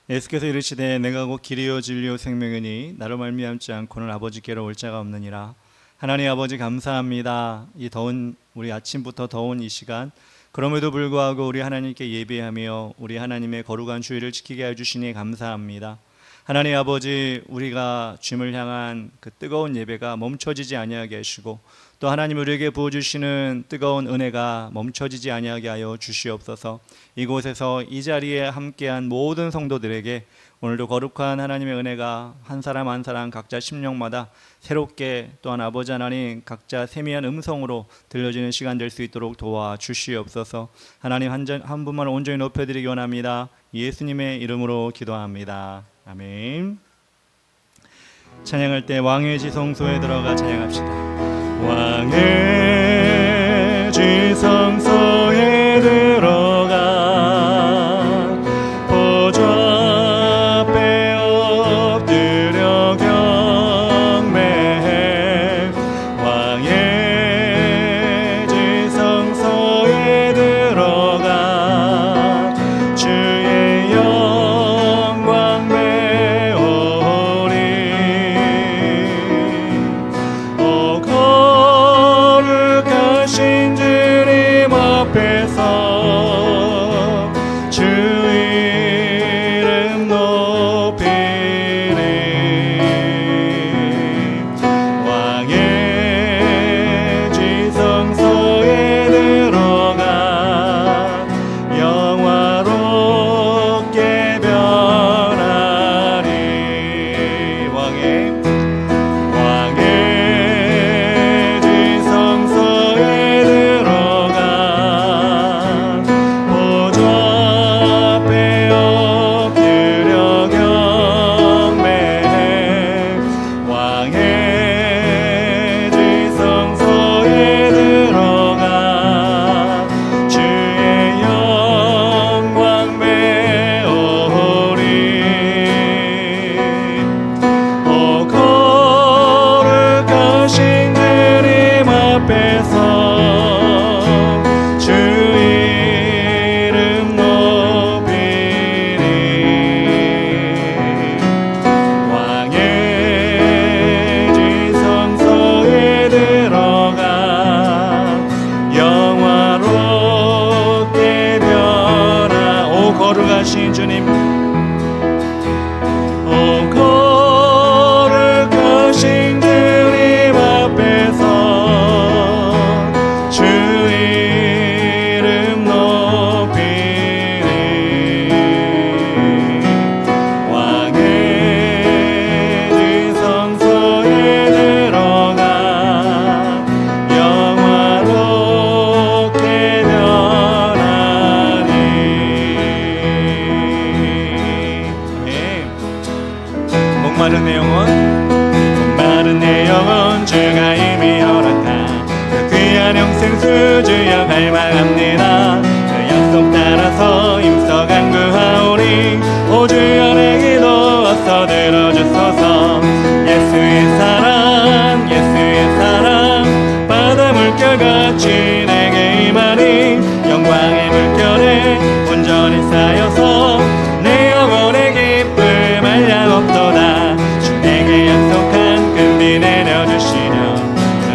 예수께서 이르시되 내가 곧 길이요 진리요 생명이니 나로 말미암지 않고는 아버지께로 올 자가 없느니라. 하나님 아버지 감사합니다. 이 더운 우리 아침부터 더운 이 시간, 그럼에도 불구하고 우리 하나님께 예배하며 우리 하나님의 거룩한 주일을 지키게 해주시니 감사합니다. 하나님 아버지, 우리가 주님을 향한 그 뜨거운 예배가 멈춰지지 아니하게 하시고, 또 하나님 우리에게 부어주시는 뜨거운 은혜가 멈춰지지 아니하게 하여 주시옵소서. 이곳에서 이 자리에 함께한 모든 성도들에게 오늘도 거룩한 하나님의 은혜가 한 사람 한 사람 각자 심령마다 새롭게, 또한 아버지 하나님 각자 세미한 음성으로 들려지는 시간 될 수 있도록 도와주시옵소서. 하나님 한 분만 온전히 높여드리기 원합니다. 예수님의 이름으로 기도합니다. 아멘. 찬양할 때 왕의 지성소에 들어가 찬양합시다. 왕의 지성소에 들어가 보좌 앞에 엎드려 경배해. 왕의 지성소에 들어가 주의 영광 배우리. 오 거룩하신 주님 앞에서 주 이름 높이리. 왕의 지성소에 들어가 영화롭게 변하리. 왕의 지성소에 들어가 보좌 앞에 엎드려 경배해. 왕의 지성소에 들어가 주의 영광 배우리. 오 거룩하신 주님 앞에서 주 이름 높이리. 왕의 지성소에 들어가 영화롭게 변하. 오 거룩하신 주님, 오 거룩하신 주님 앞에서 주 이름 높이리. 왕의 지성소에 들어가 영화롭게 변하리. 목마른 내 영혼 주가 이미 허락한 그 귀한 영생수 주여 갈망합니다. 그 약속 따라서 힘써 간구하오니 오 주여 내 기도 어서 들어주소서. 예수의 사랑 바다 물결같이 내게 임하니 영광의 물결에 온전히 쌓여서 내 영혼의 기쁨 한량없도다. 주 내게 약속한 큰 비 내려주시려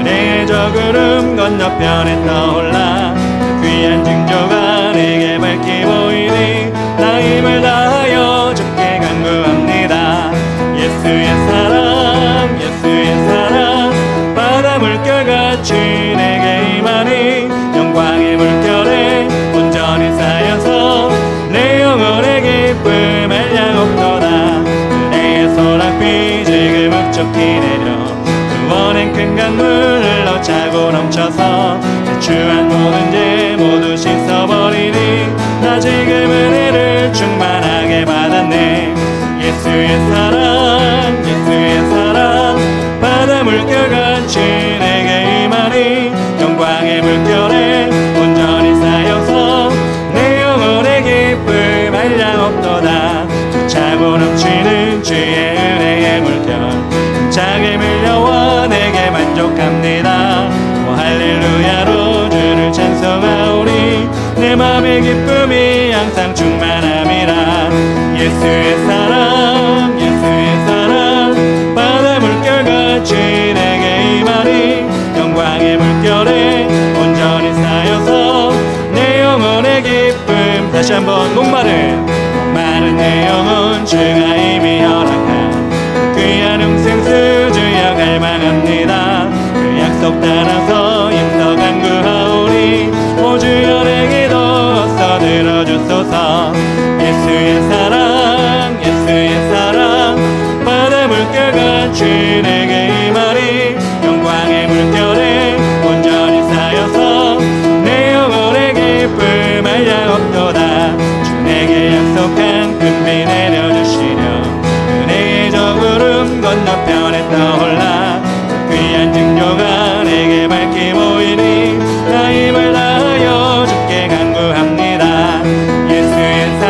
은혜의 저 구름 건너편에 떠올라. 그 귀한 징조가 내게 밝히 보이니 나 힘을 다하여 주께 간구합니다. 예수의 사랑 바다 물결같이 내게 임하니 영광의 물결에 온전히 쌓여서 내 영혼의 기쁨 한량없도다. 은혜의 소낙비 지금 흡족히 내려 구원의 큰 강물 흘러 차고 넘쳐서 추한 모든 죄 모두 씻어버리니 나 지금 은혜를 충만하게 받았네. 예수의 사랑 바다 물결같이 내게 임하니 영광의 물결에 온전히 쌓여서 내 영혼의 기쁨 한량없도다. 차고 넘치는 주의 은혜의 물결 힘차게 밀려와 내게 만족합니다. 오 할렐루야로 주를 찬송하오니 내 맘의 기쁨이 항상 충만함이라. 예수 예수의 사랑 예수의 사랑 바다 물결같이 내게 임하니 영광의 물결에 온전히 쌓여서 내 영혼의 기쁨 다시 한번 목마른 내 영혼 주가 이미 허락한 귀한 음생수 주여 갈망합니다. 그 약속 따라서 힘써 간구하오니 오 주여 내 기도 어서 들어주소서. 예수의 사랑 바다 물결같이 내게 임하니 영광의 물결에 온전히 쌓여서 내 영혼의 기쁨 알량 없도다. 주 내게 약속한 금비 내려주시려 은혜의 저 구름 건너편에 떠올라 귀한 증조가 내게 밝히 보이니 나 힘을 다하여 주께 간구합니다. 예수의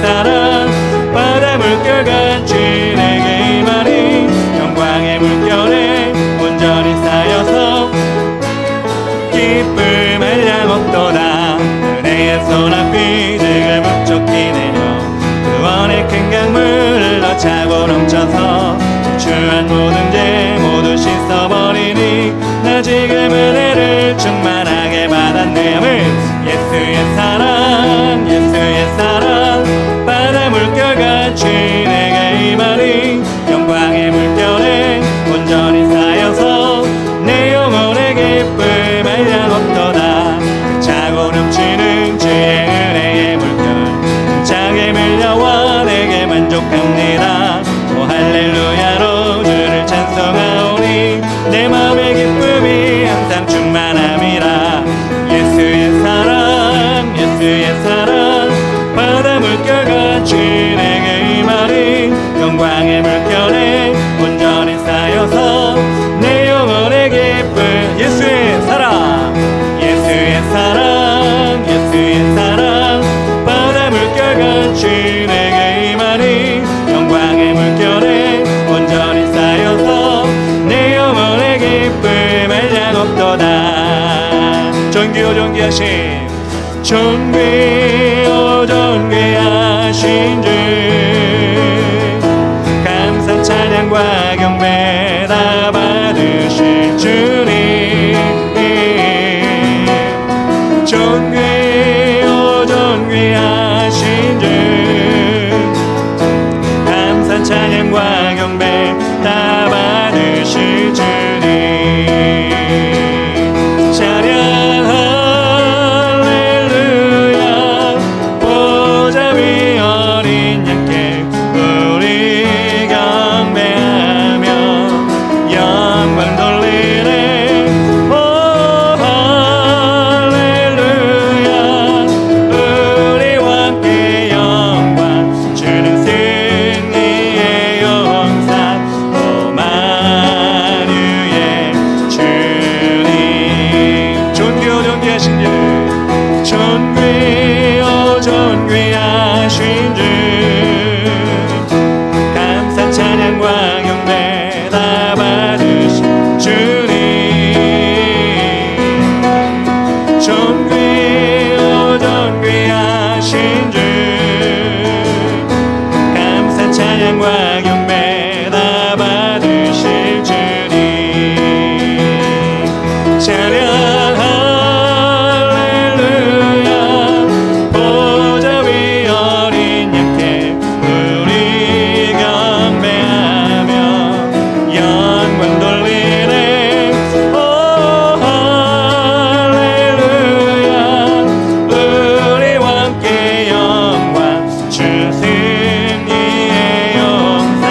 사랑 바다 물결같이 내게 임하니 영광의 물결에 온전히 쌓여서 기쁨 알량 없도다. 은혜의 소낙비 지금 묵적히 내려 구원의 큰 강물 흘러 차고 넘쳐서 추한 모든 죄 모두 씻어버리니 나 지금 은혜를 충만하게 받았네. 예수의 사랑 바다 물결같이 내게 임하니 영광의 물결에 온전히 쌓여서 내 영혼의 기쁨 알량 없도다. 차고 넘치는 주의 은혜의 물결 차게 밀려와 내게 만족합니다. 오 할렐루야로 주를 찬송하오니 내 마음의 기쁨이 항상 충만함이라. 예수의 사랑 바다 물결같이 내게 임하니 영광의 물결에 온전히 쌓여서 내 영혼의 기쁨. 예수의 사랑 바다 물결같이 내게 임하니 영광의 물결에 온전히 쌓여서 내 영혼의 기쁨 알량 없도다. 존귀오 존귀하신 존귀하신 주 감사 찬양과 경배 다 받으실 주님. 존귀하신 주 감사 찬양과 경배 다 받으실 주님. 찬양 할렐루야 보좌 위 어린 양께 우리 경배하며 영광 돌리네. 오 할렐루야 우리와 함께 영광 주는 승리의 용사 오 만유의 주님. 존귀오 존귀하신 주 존귀하신 주 감사 찬양과 경배 다 받으신 주님. 존귀하신 주 감사 찬양과 경배 다 받으실 주님. 찬양 할렐루야 보좌 위 어린 양께 우리 경배하며 영광 돌리네. 오 할렐루야 우리와 함께 영광 주 승리의 용사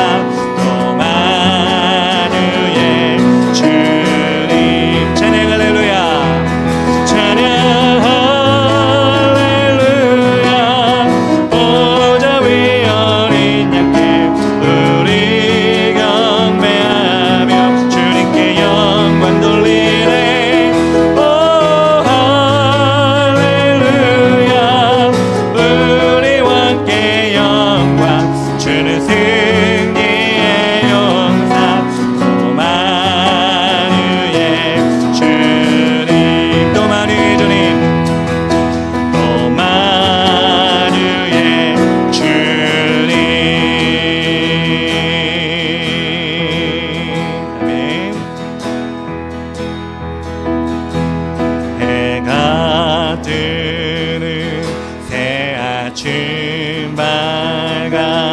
밝았네.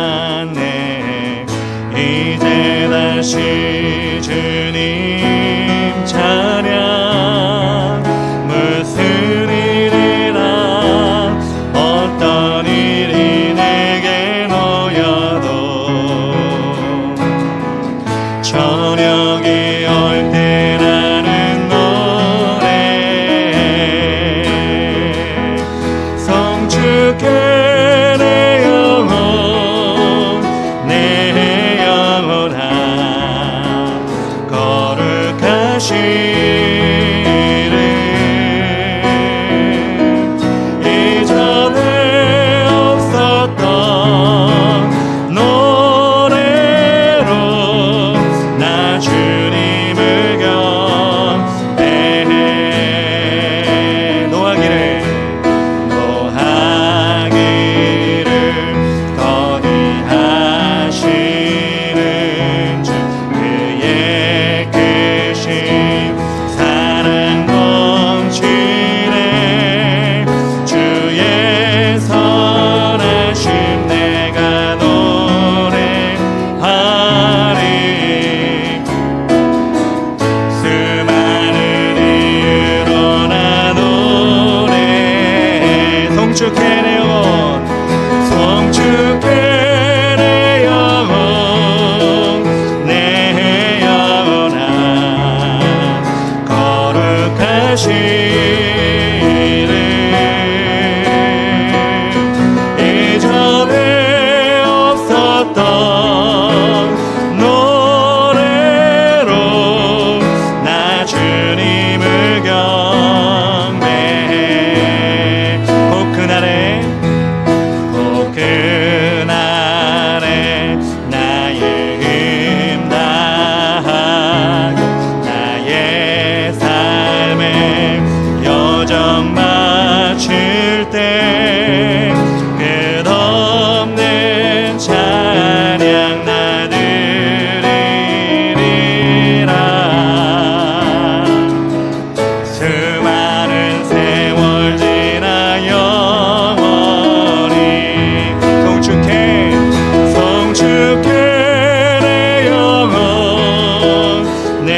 이제 다시 주님 찬양. 무슨 일이나 어떤 일이 내게 놓여도 저녁이 올 때 나는 노래해. 성축해 내 영혼 내 영혼아. 거룩하시네. 이전에 없었던 노래로 나 주님을 경배해. 노하기를 더디하시는 주. 그의 크신 사랑 넘치네. 주의 선하심 내가 노래하리. 수많은 이유로 나 노래해. 성축해 내 영혼 성축해 내 영혼 내 영혼아. 거룩하시네. 이전에 없었던 노래로 나 주님을 경배해. 곧 그날에 나의 힘 다하고 나의 삶의 여정 마칠 때 끝없는 찬양 나 드리리라. 수많은 세월 지나 영원히 성축해 내 영혼 내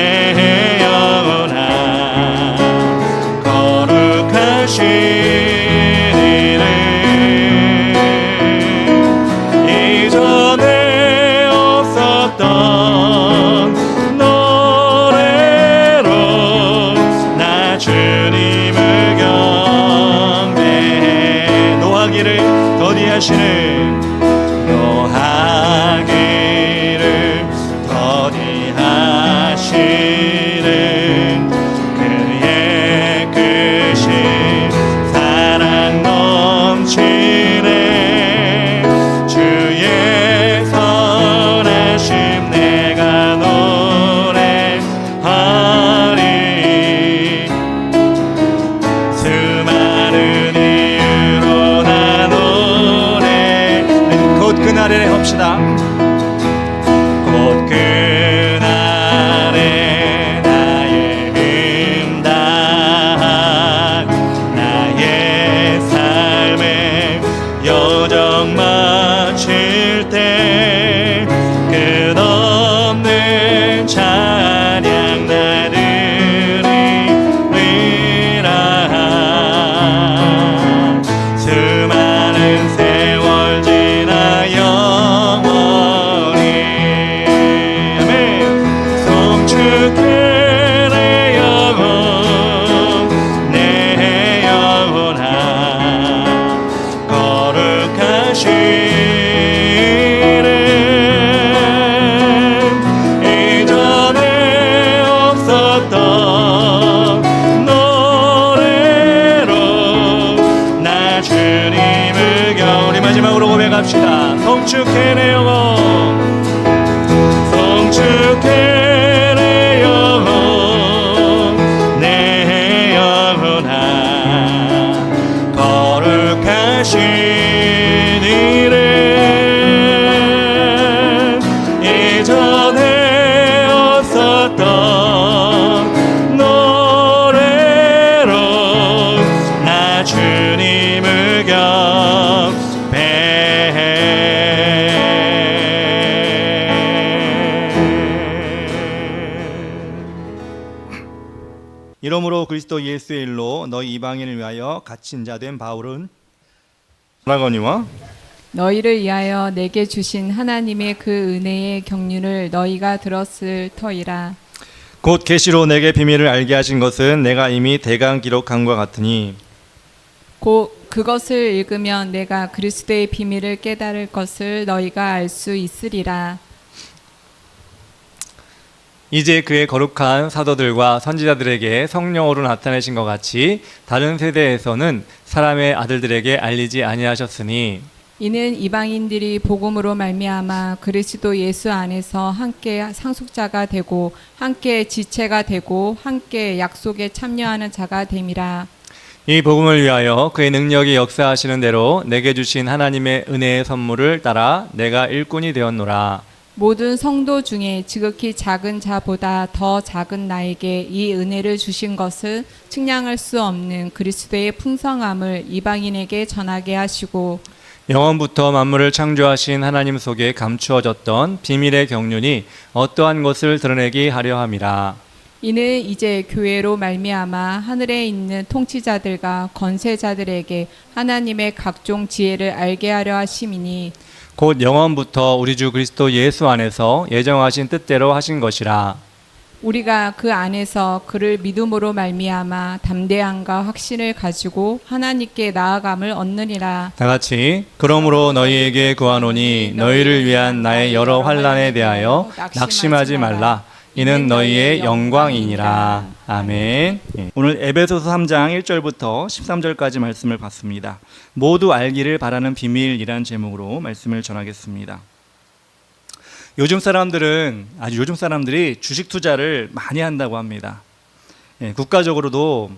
영혼아. 거룩하시네. 이전에 없었던 노래로 나 주님을 경배해. 노하기를 더디하시는 노하기를 더디하시는 그의 크신 사랑 넘치네. 주의 선하심 내가 노래하리. 수많은 이유로 나 노래. 곧 그날에 합시다. 곧 그날에 나의 힘 다하고 나의 삶의 여정 마칠 때 끝없는 찬양 나 드리리라. 수많은 세월 지나 영원히. 아멘. 성축해 내 영혼 내 영혼아. 거룩하시네. 이전에 없었던 노래로 나 주님을 우리 마지막으로 고백합시다. 성축해 내 영혼 성축해 내 영혼 내 영혼아. 거룩하신 이름. 이전에 없었던 노래로 나 주님을 경배해. 그리스도 예수의 일로 너희 이방인을 위하여 갇힌 자 된 바울은 오라거니와 너희를 위하여 내게 주신 하나님의 그 은혜의 경륜을 너희가 들었을 터이라. 곧 계시로 내게 비밀을 알게 하신 것은 내가 이미 대강 기록함과 같으니 곧 그것을 읽으면 내가 그리스도의 비밀을 깨달을 것을 너희가 알 수 있으리라. 이제 그의 거룩한 사도들과 선지자들에게 성령으로 나타내신 것 같이 다른 세대에서는 사람의 아들들에게 알리지 아니하셨으니 이는 이방인들이 복음으로 말미암아 그리스도 예수 안에서 함께 상속자가 되고 함께 지체가 되고 함께 약속에 참여하는 자가 됨이라. 이 복음을 위하여 그의 능력이 역사하시는 대로 내게 주신 하나님의 은혜의 선물을 따라 내가 일꾼이 되었노라. 모든 성도 중에 지극히 작은 자보다 더 작은 나에게 이 은혜를 주신 것은 측량할 수 없는 그리스도의 풍성함을 이방인에게 전하게 하시고 영원부터 만물을 창조하신 하나님 속에 감추어졌던 비밀의 경륜이 어떠한 것을 드러내게 하려 함이라. 이는 이제 교회로 말미암아 하늘에 있는 통치자들과 권세자들에게 하나님의 각종 지혜를 알게 하려 하심이니 곧 영원부터 우리 주 그리스도 예수 안에서 예정하신 뜻대로 하신 것이라. 우리가 그 안에서 그를 믿음으로 말미암아 담대함과 확신을 가지고 하나님께 나아감을 얻느니라. 다 같이 그러므로 너희에게 구하노니 너희를 위한 나의 여러 환난에 대하여 낙심하지 말라. 이는 너희의 영광이니라. 아멘. 오늘 에베소서 3장 1절부터 13절까지 말씀을 봤습니다. 모두 알기를 바라는 비밀이란 제목으로 말씀을 전하겠습니다. 요즘 사람들이 주식 투자를 많이 한다고 합니다. 국가적으로도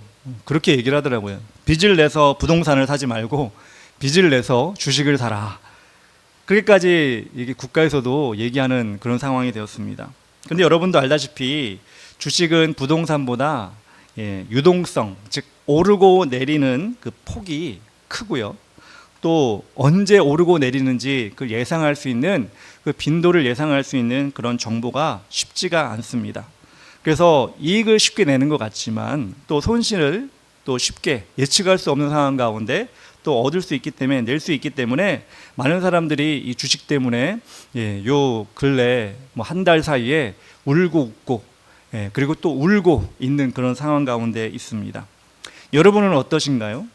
그렇게 얘기를 하더라고요. 빚을 내서 부동산을 사지 말고 빚을 내서 주식을 사라. 그렇게까지 이게 국가에서도 얘기하는 그런 상황이 되었습니다. 그런데 여러분도 알다시피 주식은 부동산보다 유동성, 즉 오르고 내리는 그 폭이 크고요. 또 언제 오르고 내리는지 그 예상할 수 있는 그 빈도를 예상할 수 있는 그런 정보가 쉽지가 않습니다. 그래서 이익을 쉽게 내는 것 같지만 또 손실을 또 쉽게 예측할 수 없는 상황 가운데 또 얻을 수 있기 때문에 낼 수 있기 때문에 많은 사람들이 이 주식 때문에 요 근래 뭐 한 달 사이에 울고 웃고 그리고 또 울고 있는 그런 상황 가운데 있습니다. 여러분은 어떠신가요?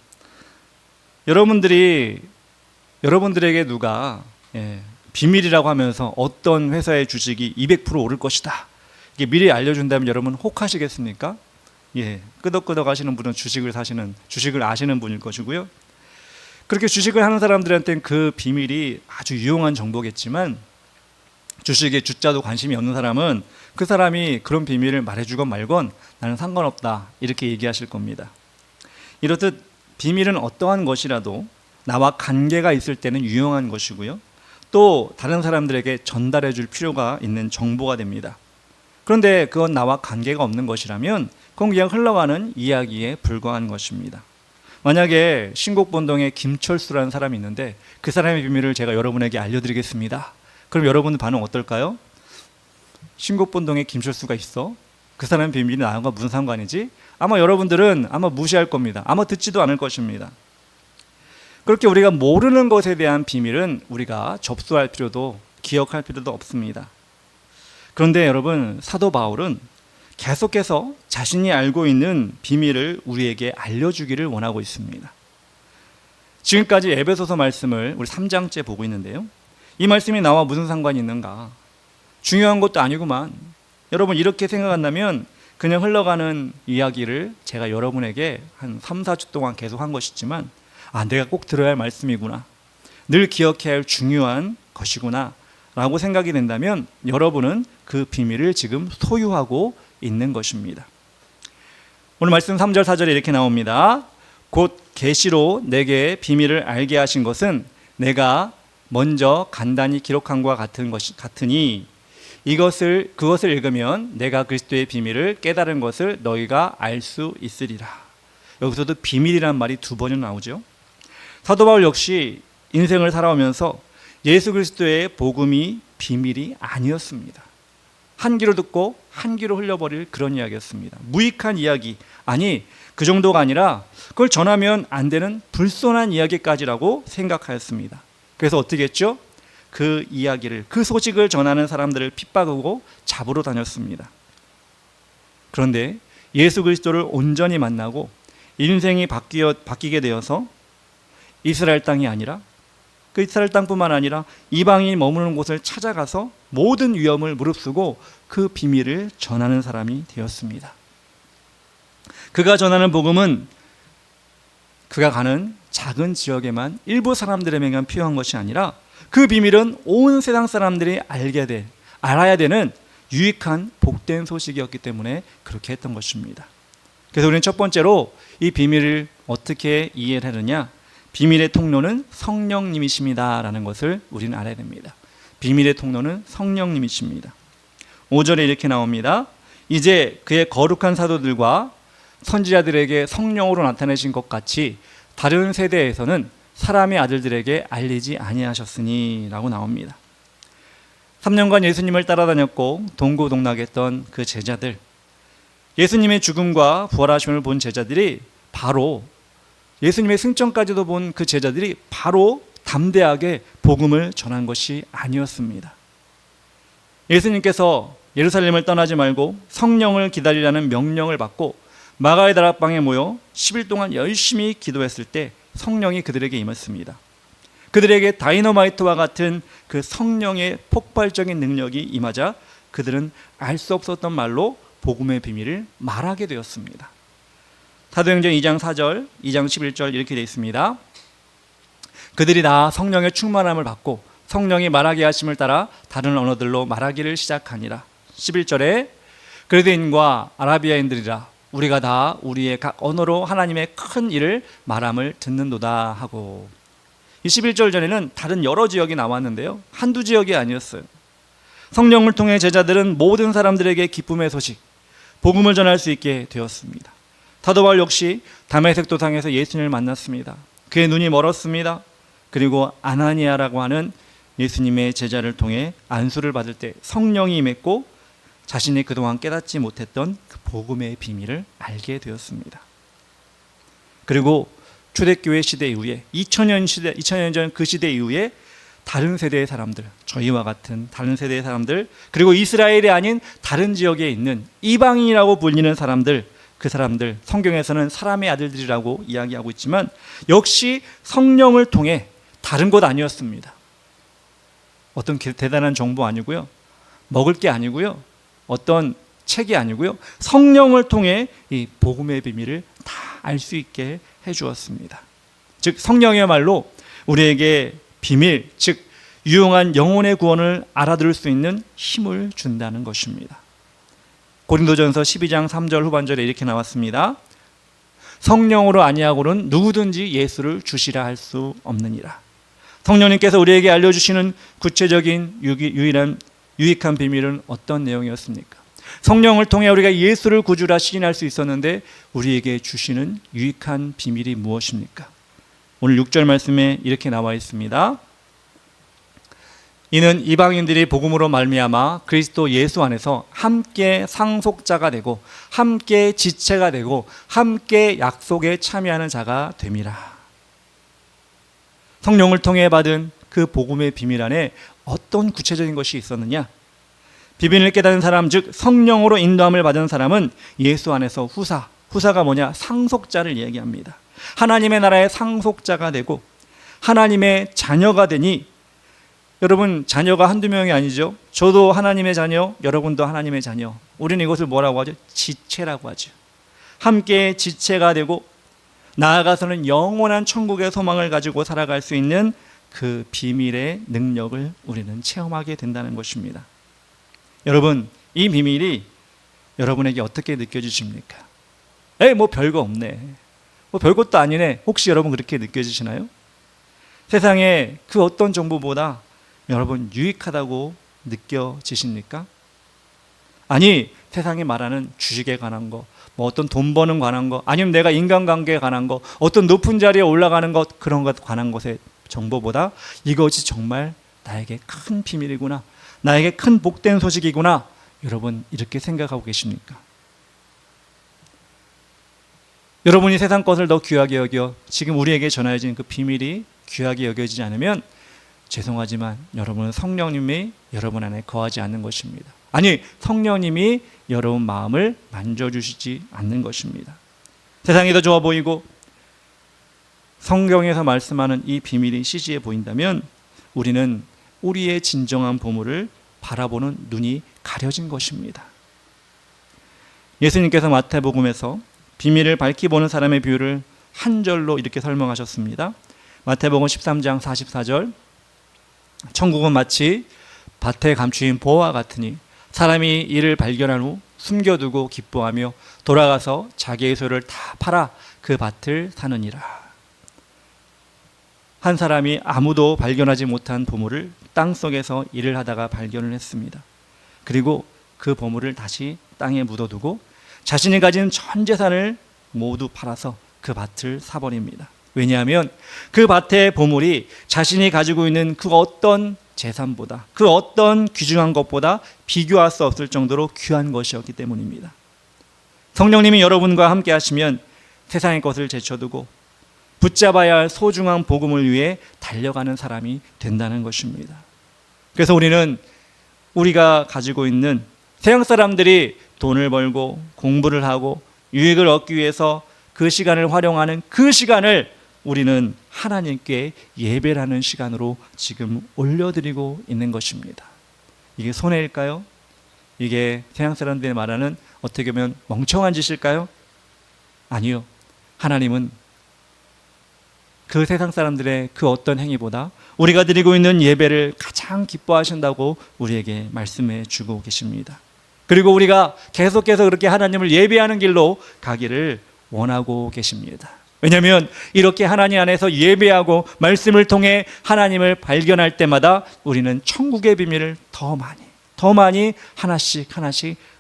여러분들에게 누가 비밀이라고 하면서 어떤 회사의 주식이 200% 오를 것이다 이게 미리 알려준다면 여러분 혹하시겠습니까? 끄덕끄덕 하시는 분은 주식을 아시는 분일 것이고요. 그렇게 주식을 하는 사람들한테는 그 비밀이 아주 유용한 정보겠지만 주식에 주자도 관심이 없는 사람은 그 사람이 그런 비밀을 말해주건 말건 나는 상관없다 이렇게 얘기하실 겁니다. 이렇듯 비밀은 어떠한 것이라도 나와 관계가 있을 때는 유용한 것이고요. 또 다른 사람들에게 전달해 줄 필요가 있는 정보가 됩니다. 그런데 그건 나와 관계가 없는 것이라면 그건 그냥 흘러가는 이야기에 불과한 것입니다. 만약에 신곡본동에 김철수라는 사람이 있는데 그 사람의 비밀을 제가 여러분에게 알려드리겠습니다. 그럼 여러분의 반응 어떨까요? 신곡본동에 김철수가 있어? 그 사람의 비밀이 나와 무슨 상관이지? 아마 여러분들은 무시할 겁니다. 아마 듣지도 않을 것입니다. 그렇게 우리가 모르는 것에 대한 비밀은 우리가 접수할 필요도 기억할 필요도 없습니다. 그런데 여러분, 사도 바울은 계속해서 자신이 알고 있는 비밀을 우리에게 알려주기를 원하고 있습니다. 지금까지 에베소서 말씀을 우리 3장째 보고 있는데요. 이 말씀이 나와 무슨 상관이 있는가? 중요한 것도 아니구만. 여러분 이렇게 생각한다면 그냥 흘러가는 이야기를 제가 여러분에게 한 3, 4주 동안 계속 한 것이지만 내가 꼭 들어야 할 말씀이구나. 늘 기억해야 할 중요한 것이구나 라고 생각이 된다면 여러분은 그 비밀을 지금 소유하고 있는 것입니다. 오늘 말씀 3절 4절에 이렇게 나옵니다. 곧 계시로 내게 비밀을 알게 하신 것은 내가 먼저 간단히 기록한 것과 같으니 그것을 읽으면 내가 그리스도의 비밀을 깨달은 것을 너희가 알 수 있으리라. 여기서도 비밀이란 말이 2번이나 나오죠. 사도 바울 역시 인생을 살아오면서 예수 그리스도의 복음이 비밀이 아니었습니다. 한 귀로 듣고 한 귀로 흘려버릴 그런 이야기였습니다. 무익한 이야기, 아니 그 정도가 아니라 그걸 전하면 안 되는 불손한 이야기까지라고 생각하였습니다. 그래서 어떻게 했죠? 그 이야기를, 그 소식을 전하는 사람들을 핍박하고 잡으러 다녔습니다. 그런데 예수 그리스도를 온전히 만나고 인생이 바뀌게 되어서 이스라엘 땅이 아니라 그 이스라엘 땅뿐만 아니라 이방인이 머무는 곳을 찾아가서 모든 위험을 무릅쓰고 그 비밀을 전하는 사람이 되었습니다. 그가 전하는 복음은 그가 가는 작은 지역에만 일부 사람들에게만 필요한 것이 아니라 그 비밀은 온 세상 사람들이 알아야 되는 유익한 복된 소식이었기 때문에 그렇게 했던 것입니다. 그래서 우리는 첫 번째로 이 비밀을 어떻게 이해를 하느냐, 비밀의 통로는 성령님이십니다라는 것을 우리는 알아야 됩니다. 비밀의 통로는 성령님이십니다. 5절에 이렇게 나옵니다. 이제 그의 거룩한 사도들과 선지자들에게 성령으로 나타내신 것 같이 다른 세대에서는 사람의 아들들에게 알리지 아니하셨으니 라고 나옵니다. 3년간 예수님을 따라다녔고 동고동락했던 그 제자들, 예수님의 죽음과 부활하심을 본 제자들이 바로 예수님의 승천까지도 본 그 제자들이 바로 담대하게 복음을 전한 것이 아니었습니다. 예수님께서 예루살렘을 떠나지 말고 성령을 기다리라는 명령을 받고 마가의 다락방에 모여 10일 동안 열심히 기도했을 때 성령이 그들에게 임했습니다. 그들에게 다이너마이트와 같은 그 성령의 폭발적인 능력이 임하자 그들은 알 수 없었던 말로 복음의 비밀을 말하게 되었습니다. 사도행전 2장 4절, 2장 11절 이렇게 되어 있습니다. 그들이 다 성령의 충만함을 받고 성령이 말하게 하심을 따라 다른 언어들로 말하기를 시작하니라. 11절에 그레드인과 아라비아인들이라 우리가 다 우리의 각 언어로 하나님의 큰 일을 말함을 듣는도다 하고, 이 11절 전에는 다른 여러 지역이 나왔는데요, 한두 지역이 아니었어요. 성령을 통해 제자들은 모든 사람들에게 기쁨의 소식, 복음을 전할 수 있게 되었습니다. 사도 바울 역시 다메섹 도상에서 예수님을 만났습니다. 그의 눈이 멀었습니다. 그리고 아나니아라고 하는 예수님의 제자를 통해 안수를 받을 때 성령이 임했고 자신이 그동안 깨닫지 못했던 그 복음의 비밀을 알게 되었습니다. 그리고 초대교회 시대 이후에 2000년 전 그 시대 이후에 다른 세대의 사람들, 저희와 같은 다른 세대의 사람들, 그리고 이스라엘이 아닌 다른 지역에 있는 이방인이라고 불리는 사람들, 그 사람들, 성경에서는 사람의 아들들이라고 이야기하고 있지만 역시 성령을 통해 다른 것 아니었습니다. 어떤 대단한 정보 아니고요, 먹을 게 아니고요, 어떤 책이 아니고요, 성령을 통해 이 복음의 비밀을 다 알 수 있게 해주었습니다. 즉 성령이야말로 우리에게 비밀, 즉 유용한 영혼의 구원을 알아들을 수 있는 힘을 준다는 것입니다. 고린도전서 12장 3절 후반절에 이렇게 나왔습니다. 성령으로 아니하고는 누구든지 예수를 주시라 할 수 없느니라. 성령님께서 우리에게 알려주시는 구체적인 유익한 비밀은 어떤 내용이었습니까? 성령을 통해 우리가 예수를 구주라 시인할 수 있었는데 우리에게 주시는 유익한 비밀이 무엇입니까? 오늘 6절 말씀에 이렇게 나와 있습니다. 이는 이방인들이 복음으로 말미암아 그리스도 예수 안에서 함께 상속자가 되고 함께 지체가 되고 함께 약속에 참여하는 자가 됨이라. 성령을 통해 받은 그 복음의 비밀 안에 어떤 구체적인 것이 있었느냐? 비밀을 깨닫는 사람, 즉 성령으로 인도함을 받은 사람은 예수 안에서 후사가 뭐냐? 상속자를 얘기합니다. 하나님의 나라의 상속자가 되고 하나님의 자녀가 되니, 여러분 자녀가 한두 명이 아니죠. 저도 하나님의 자녀, 여러분도 하나님의 자녀. 우리는 이것을 뭐라고 하죠? 지체라고 하죠. 함께 지체가 되고 나아가서는 영원한 천국의 소망을 가지고 살아갈 수 있는 그 비밀의 능력을 우리는 체험하게 된다는 것입니다. 여러분, 이 비밀이 여러분에게 어떻게 느껴지십니까? 뭐 별거 없네, 뭐 별것도 아니네, 혹시 여러분 그렇게 느껴지시나요? 세상에 그 어떤 정보보다 여러분 유익하다고 느껴지십니까? 아니, 세상에 말하는 주식에 관한 거, 뭐 어떤 돈 버는 관한 거, 아니면 내가 인간관계에 관한 거, 어떤 높은 자리에 올라가는 것, 그런 것 관한 것의 정보보다 이것이 정말 나에게 큰 비밀이구나, 나에게 큰 복된 소식이구나, 여러분 이렇게 생각하고 계십니까? 여러분이 세상 것을 더 귀하게 여겨 지금 우리에게 전해진 그 비밀이 귀하게 여겨지지 않으면 죄송하지만 여러분은 성령님이 여러분 안에 거하지 않는 것입니다. 아니, 성령님이 여러분 마음을 만져주시지 않는 것입니다. 세상이 더 좋아 보이고 성경에서 말씀하는 이 비밀이 시시해 보인다면 우리는 우리의 진정한 보물을 바라보는 눈이 가려진 것입니다. 예수님께서 마태복음에서 비밀을 밝히 보는 사람의 비유를 한 절로 이렇게 설명하셨습니다. 마태복음 13장 44절, 천국은 마치 밭에 감추인 보화와 같으니 사람이 이를 발견한 후 숨겨두고 기뻐하며 돌아가서 자기의 소유를 다 팔아 그 밭을 사느니라. 한 사람이 아무도 발견하지 못한 보물을 땅속에서 일을 하다가 발견을 했습니다. 그리고 그 보물을 다시 땅에 묻어두고 자신이 가진 전 재산을 모두 팔아서 그 밭을 사버립니다. 왜냐하면 그 밭의 보물이 자신이 가지고 있는 그 어떤 재산보다, 그 어떤 귀중한 것보다 비교할 수 없을 정도로 귀한 것이었기 때문입니다. 성령님이 여러분과 함께 하시면 세상의 것을 제쳐두고 붙잡아야 할 소중한 복음을 위해 달려가는 사람이 된다는 것입니다. 그래서 우리는 우리가 가지고 있는 세상 사람들이 돈을 벌고 공부를 하고 유익을 얻기 위해서 그 시간을 활용하는 그 시간을 우리는 하나님께 예배라는 시간으로 지금 올려드리고 있는 것입니다. 이게 손해일까요? 이게 세상 사람들이 말하는 어떻게 보면 멍청한 짓일까요? 아니요. 하나님은 그 세상 사람들의 그 어떤 행위보다 우리가 드리고 있는 예배를 가장 기뻐하신다고 우리에게 말씀해 주고 계십니다. 그리고 우리가 계속해서 그렇게 하나님을 예배하는 길로 가기를 원하고 계십니다. 왜냐하면 이렇게 하나님 안에서 예배하고 말씀을 통해 하나님을 발견할 때마다 우리는 천국의 비밀을 더 많이 하나씩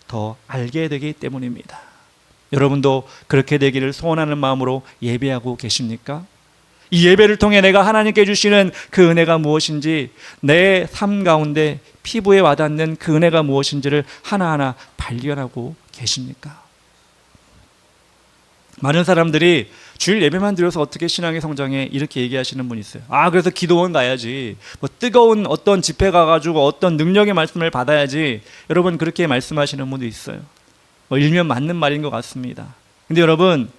더 알게 되기 때문입니다. 여러분도 그렇게 되기를 소원하는 마음으로 예배하고 계십니까? 이 예배를 통해 내가 하나님께 주시는 그 은혜가 무엇인지, 내 삶 가운데 피부에 와닿는 그 은혜가 무엇인지를 하나하나 발견하고 계십니까? 많은 사람들이 주일 예배만 드려서 어떻게 신앙의 성장에 이렇게 얘기하시는 분이 있어요. 그래서 기도원 가야지, 뜨거운 어떤 집회 가가지고 어떤 능력의 말씀을 받아야지. 여러분 그렇게 말씀하시는 분도 있어요. 일면 맞는 말인 것 같습니다. 근데 여러분,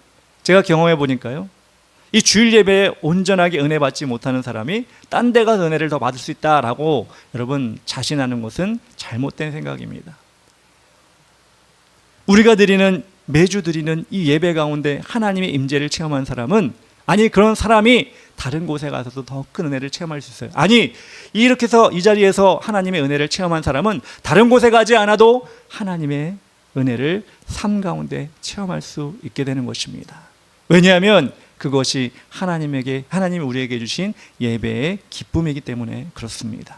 제가 경험해 보니까요, 이 주일 예배에 온전하게 은혜 받지 못하는 사람이 딴 데 가서 은혜를 더 받을 수 있다라고 여러분 자신하는 것은 잘못된 생각입니다. 우리가 매주 드리는 이 예배 가운데 하나님의 임재를 체험한 사람은, 아니 그런 사람이 다른 곳에 가서도 더 큰 은혜를 체험할 수 있어요. 아니 이렇게 해서 이 자리에서 하나님의 은혜를 체험한 사람은 다른 곳에 가지 않아도 하나님의 은혜를 삶 가운데 체험할 수 있게 되는 것입니다. 왜냐하면 그것이 하나님이 우리에게 주신 예배의 기쁨이기 때문에 그렇습니다.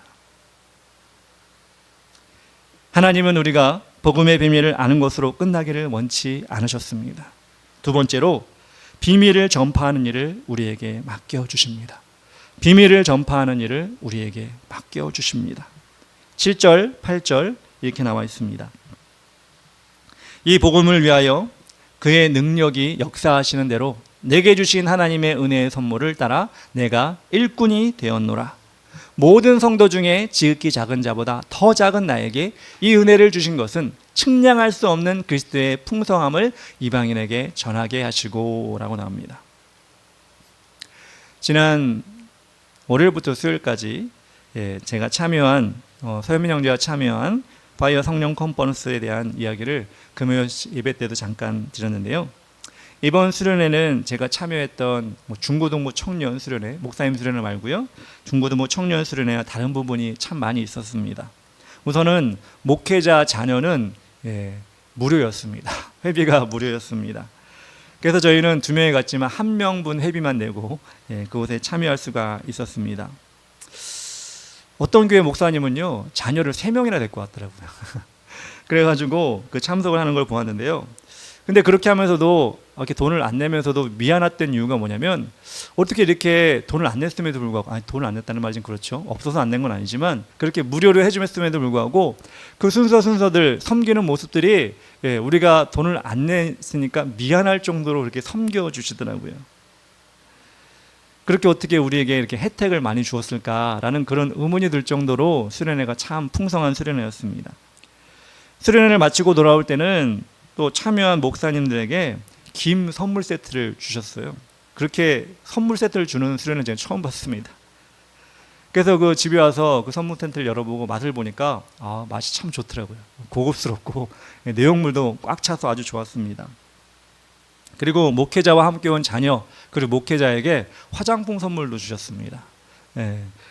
하나님은 우리가 복음의 비밀을 아는 것으로 끝나기를 원치 않으셨습니다. 두 번째로 비밀을 전파하는 일을 우리에게 맡겨주십니다. 비밀을 전파하는 일을 우리에게 맡겨주십니다. 7절, 8절 이렇게 나와 있습니다. 이 복음을 위하여 그의 능력이 역사하시는 대로 내게 주신 하나님의 은혜의 선물을 따라 내가 일꾼이 되었노라. 모든 성도 중에 지극히 작은 자보다 더 작은 나에게 이 은혜를 주신 것은 측량할 수 없는 그리스도의 풍성함을 이방인에게 전하게 하시고 라고 나옵니다. 지난 월요일부터 수요일까지 제가 참여한 서현민 형제가 참여한 파이어 성령 컨퍼런스에 대한 이야기를 금요일 예배 때도 잠깐 드렸는데요. 이번 수련회는 제가 참여했던 중고등부 청년 수련회, 목사님 수련회 말고요, 중고등부 청년 수련회와 다른 부분이 참 많이 있었습니다. 우선은 목회자 자녀는 무료였습니다. 회비가 무료였습니다. 그래서 저희는 2명이 갔지만 1명분 회비만 내고 그곳에 참여할 수가 있었습니다. 어떤 교회 목사님은요, 자녀를 3명이나 데리고 왔더라고요. 그래가지고 그 참석을 하는 걸 보았는데요. 근데 그렇게 하면서도 이렇게 돈을 안 내면서도 미안했던 이유가 뭐냐면, 어떻게 이렇게 돈을 안 냈음에도 불구하고, 아니 돈을 안 냈다는 말이 좀 그렇죠. 없어서 안 낸 건 아니지만 그렇게 무료로 해줌에도 불구하고 그 순서들 섬기는 모습들이, 우리가 돈을 안 냈으니까 미안할 정도로 그렇게 섬겨주시더라고요. 그렇게 어떻게 우리에게 이렇게 혜택을 많이 주었을까라는 그런 의문이 들 정도로 수련회가 참 풍성한 수련회였습니다. 수련회를 마치고 돌아올 때는 또 참여한 목사님들에게 김 선물 세트를 주셨어요. 그렇게 선물 세트를 주는 수련회는 제가 처음 봤습니다. 그래서 그 집에 와서 그 선물 텐트를 열어보고 맛을 보니까 맛이 참 좋더라고요. 고급스럽고 내용물도 꽉 차서 아주 좋았습니다. 그리고 목회자와 함께 온 자녀, 그리고 목회자에게 화장품 선물도 주셨습니다.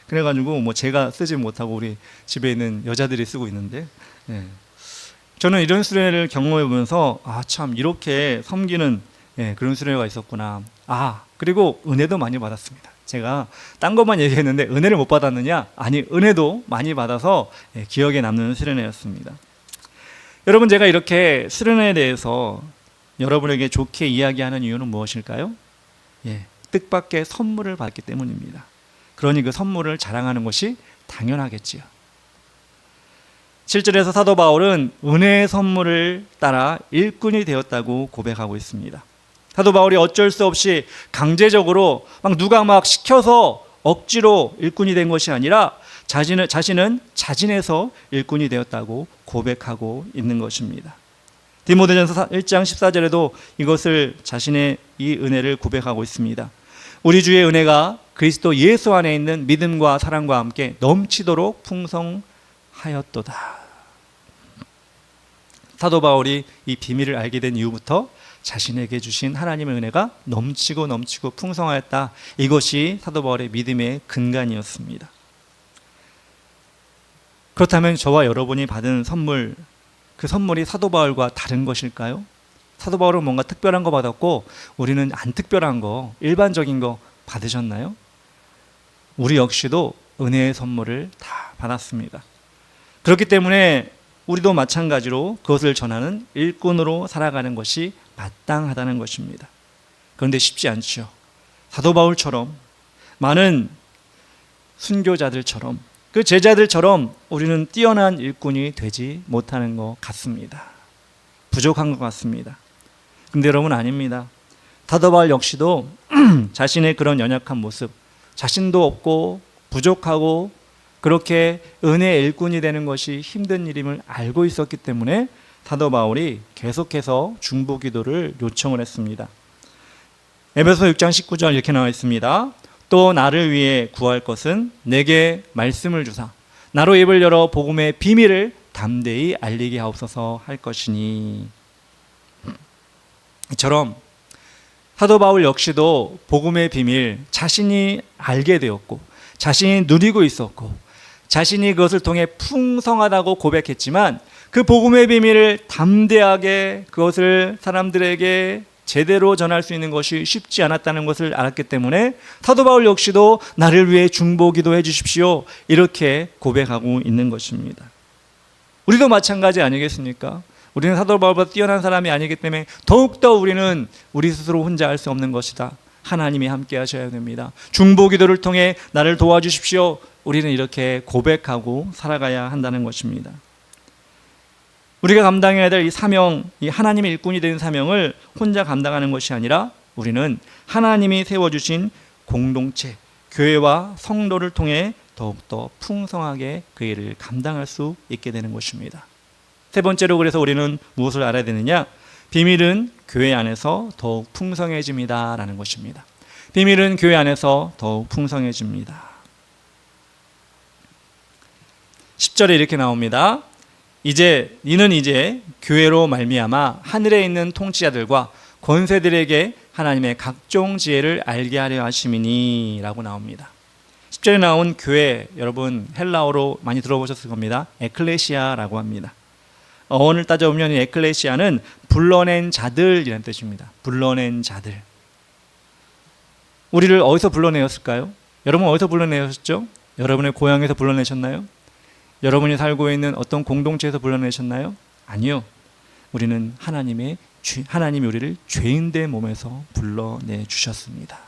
그래가지고 뭐 제가 쓰지 못하고 우리 집에 있는 여자들이 쓰고 있는데, 저는 이런 수련회를 경험해 보면서 참 이렇게 섬기는 그런 수련회가 있었구나. 그리고 은혜도 많이 받았습니다. 제가 딴 것만 얘기했는데 은혜를 못 받았느냐? 아니, 은혜도 많이 받아서 기억에 남는 수련회였습니다. 여러분, 제가 이렇게 수련회에 대해서 여러분에게 좋게 이야기하는 이유는 무엇일까요? 뜻밖의 선물을 받기 때문입니다. 그러니 그 선물을 자랑하는 것이 당연하겠지요. 7절에서 사도 바울은 은혜의 선물을 따라 일꾼이 되었다고 고백하고 있습니다. 사도 바울이 어쩔 수 없이 강제적으로 누가 시켜서 억지로 일꾼이 된 것이 아니라 자신은 자진해서 일꾼이 되었다고 고백하고 있는 것입니다. 디모데전서 1장 14절에도 이것을 자신의 이 은혜를 고백하고 있습니다. 우리 주의 은혜가 그리스도 예수 안에 있는 믿음과 사랑과 함께 넘치도록 풍성하였도다. 사도 바울이 이 비밀을 알게 된 이후부터 자신에게 주신 하나님의 은혜가 넘치고 풍성하였다. 이것이 사도 바울의 믿음의 근간이었습니다. 그렇다면 저와 여러분이 받은 선물, 그 선물이 사도 바울과 다른 것일까요? 사도 바울은 뭔가 특별한 거 받았고 우리는 안 특별한 거, 일반적인 거 받으셨나요? 우리 역시도 은혜의 선물을 다 받았습니다. 그렇기 때문에 우리도 마찬가지로 그것을 전하는 일꾼으로 살아가는 것이 마땅하다는 것입니다. 그런데 쉽지 않죠. 사도 바울처럼, 많은 순교자들처럼, 그 제자들처럼 우리는 뛰어난 일꾼이 되지 못하는 것 같습니다. 부족한 것 같습니다. 근데 여러분, 아닙니다. 사도 바울 역시도 자신의 그런 연약한 모습, 자신도 없고 부족하고 그렇게 은혜의 일꾼이 되는 것이 힘든 일임을 알고 있었기 때문에 사도 바울이 계속해서 중보기도를 요청을 했습니다. 에베소 6장 19절 이렇게 나와 있습니다. 또 나를 위해 구할 것은 내게 말씀을 주사 나로 입을 열어 복음의 비밀을 담대히 알리게 하옵소서 할 것이니. 이처럼 사도 바울 역시도 복음의 비밀 자신이 알게 되었고 자신이 누리고 있었고 자신이 그것을 통해 풍성하다고 고백했지만 그 복음의 비밀을 담대하게 그것을 사람들에게 제대로 전할 수 있는 것이 쉽지 않았다는 것을 알았기 때문에 사도 바울 역시도 나를 위해 중보기도해 주십시오 이렇게 고백하고 있는 것입니다. 우리도 마찬가지 아니겠습니까? 우리는 사도 바울보다 뛰어난 사람이 아니기 때문에 더욱더 우리는 우리 스스로 혼자 할 수 없는 것이다. 하나님이 함께 하셔야 됩니다. 중보기도를 통해 나를 도와주십시오. 우리는 이렇게 고백하고 살아가야 한다는 것입니다. 우리가 감당해야 될 이 사명, 이 하나님의 일꾼이 되는 사명을 혼자 감당하는 것이 아니라 우리는 하나님이 세워주신 공동체, 교회와 성도를 통해 더욱더 풍성하게 그 일을 감당할 수 있게 되는 것입니다. 세 번째로 그래서 우리는 무엇을 알아야 되느냐? 비밀은 교회 안에서 더욱 풍성해집니다 라는 것입니다. 비밀은 교회 안에서 더욱 풍성해집니다. 10절에 이렇게 나옵니다. 이는 이제 교회로 말미암아 하늘에 있는 통치자들과 권세들에게 하나님의 각종 지혜를 알게 하려 하심이니 라고 나옵니다. 10절에 나온 교회, 여러분 헬라어로 많이 들어보셨을 겁니다. 에클레시아라고 합니다. 어원을 따져보면 이 에클레시아는 불러낸 자들이라는 뜻입니다. 불러낸 자들. 우리를 어디서 불러내었을까요? 여러분 어디서 불러내셨죠? 여러분의 고향에서 불러내셨나요? 여러분이 살고 있는 어떤 공동체에서 불러내셨나요? 아니요. 우리는 하나님의 하나님이 우리를 죄인된 몸에서 불러내 주셨습니다.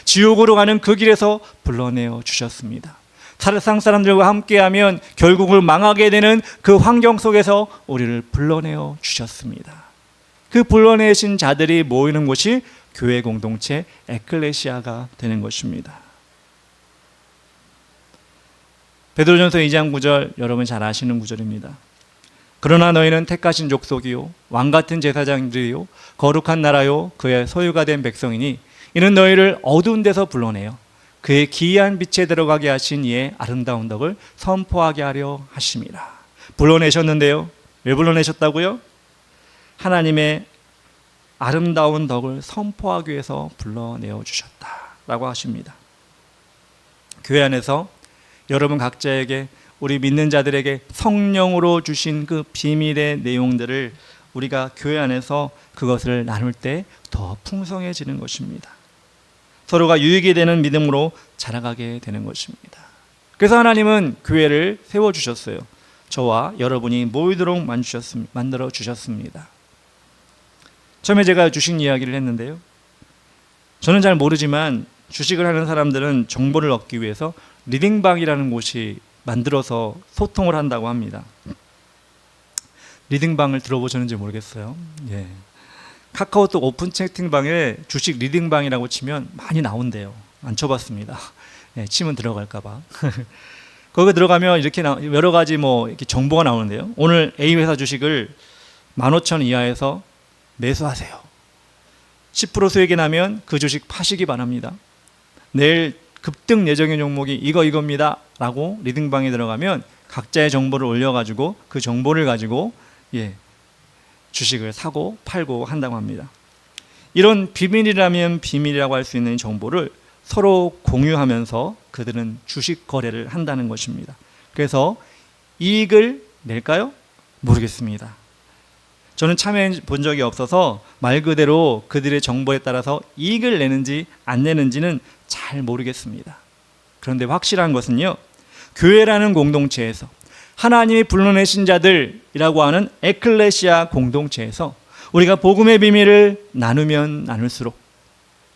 지옥으로 가는 그 길에서 불러내어 주셨습니다. 세상 사람들과 함께하면 결국은 망하게 되는 그 환경 속에서 우리를 불러내어 주셨습니다. 그 불러내신 자들이 모이는 곳이 교회 공동체 에클레시아가 되는 것입니다. 베드로전서 2장 9절, 여러분 잘 아시는 구절입니다. 그러나 너희는 택하신 족속이요 왕같은 제사장들이요 거룩한 나라요 그의 소유가 된 백성이니 이는 너희를 어두운 데서 불러내어 그의 기이한 빛에 들어가게 하신 이의 아름다운 덕을 선포하게 하려 하심이라. 불러내셨는데요, 왜 불러내셨다고요? 하나님의 아름다운 덕을 선포하기 위해서 불러내어 주셨다라고 하십니다. 교회 안에서 여러분 각자에게, 우리 믿는 자들에게 성령으로 주신 그 비밀의 내용들을 우리가 교회 안에서 그것을 나눌 때 더 풍성해지는 것입니다. 서로가 유익이 되는 믿음으로 자라가게 되는 것입니다. 그래서 하나님은 교회를 세워주셨어요. 저와 여러분이 모이도록 만들어 주셨습니다. 처음에 제가 주식 이야기를 했는데요, 저는 잘 모르지만 주식을 하는 사람들은 정보를 얻기 위해서 리딩방이라는 곳이 만들어서 소통을 한다고 합니다. 리딩방을 들어보셨는지 모르겠어요. 예. 카카오톡 오픈 채팅방에 주식 리딩방이라고 치면 많이 나온대요. 안 쳐봤습니다. 예, 치면 들어갈까봐. 거기 들어가면 이렇게 여러 가지 이렇게 정보가 나오는데요. 오늘 A 회사 주식을 15,000원 이하에서 매수하세요. 10% 수익이 나면 그 주식 파시기 바랍니다. 내일 급등 예정인 종목이 이겁니다 라고 리딩방에 들어가면 각자의 정보를 올려가지고 그 정보를 가지고 주식을 사고 팔고 한다고 합니다. 이런 비밀이라면 비밀이라고 할 수 있는 정보를 서로 공유하면서 그들은 주식 거래를 한다는 것입니다. 그래서 이익을 낼까요? 모르겠습니다. 저는 참여해 본 적이 없어서 말 그대로 그들의 정보에 따라서 이익을 내는지 안 내는지는 잘 모르겠습니다. 그런데 확실한 것은요, 교회라는 공동체에서 하나님이 불러내신 자들이라고 하는 에클레시아 공동체에서 우리가 복음의 비밀을 나누면 나눌수록,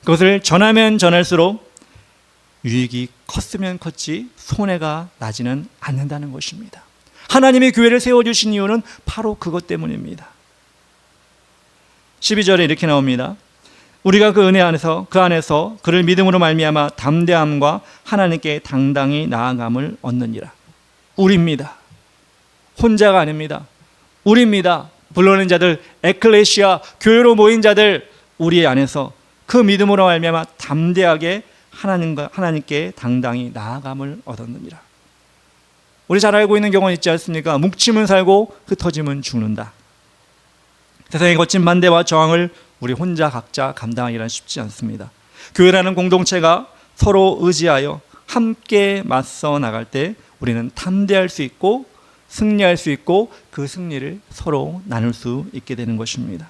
그것을 전하면 전할수록 유익이 컸으면 컸지 손해가 나지는 않는다는 것입니다. 하나님이 교회를 세워주신 이유는 바로 그것 때문입니다. 12절에 이렇게 나옵니다. 우리가 그 은혜 안에서 그를 믿음으로 말미암아 담대함과 하나님께 당당히 나아감을 얻느니라. 우리입니다. 혼자가 아닙니다. 우리입니다. 불러낸 자들, 에클레시아, 교회로 모인 자들, 우리 안에서 그 믿음으로 말미암아 담대하게 하나님께 당당히 나아감을 얻었느니라. 우리 잘 알고 있는 경우는 있지 않습니까? 묵침은 살고 흩어짐은 죽는다. 세상의 거친 반대와 저항을 우리 혼자 각자 감당하기란 쉽지 않습니다. 교회라는 공동체가 서로 의지하여 함께 맞서 나갈 때 우리는 담대할 수 있고 승리할 수 있고 그 승리를 서로 나눌 수 있게 되는 것입니다.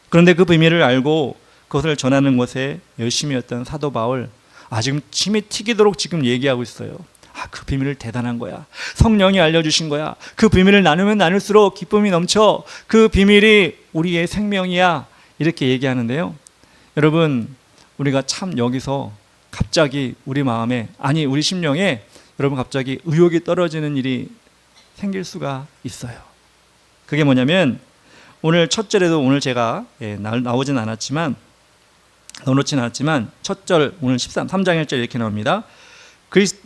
그런데 그 비밀을 알고 그것을 전하는 것에 열심히 했던 사도 바울, 지금 침이 튀기도록 지금 얘기하고 있어요. 그 비밀을 대단한 거야. 성령이 알려주신 거야. 그 비밀을 나누면 나눌수록 기쁨이 넘쳐. 그 비밀이 우리의 생명이야. 이렇게 얘기하는데요. 여러분, 우리가 참 여기서 갑자기 우리 마음에, 우리 심령에 여러분 갑자기 의욕이 떨어지는 일이 생길 수가 있어요. 그게 뭐냐면, 오늘 첫 절에도 오늘 제가 나오진 않았지만, 넣어놓진 않았지만 첫 절 오늘 3장 1절 이렇게 나옵니다.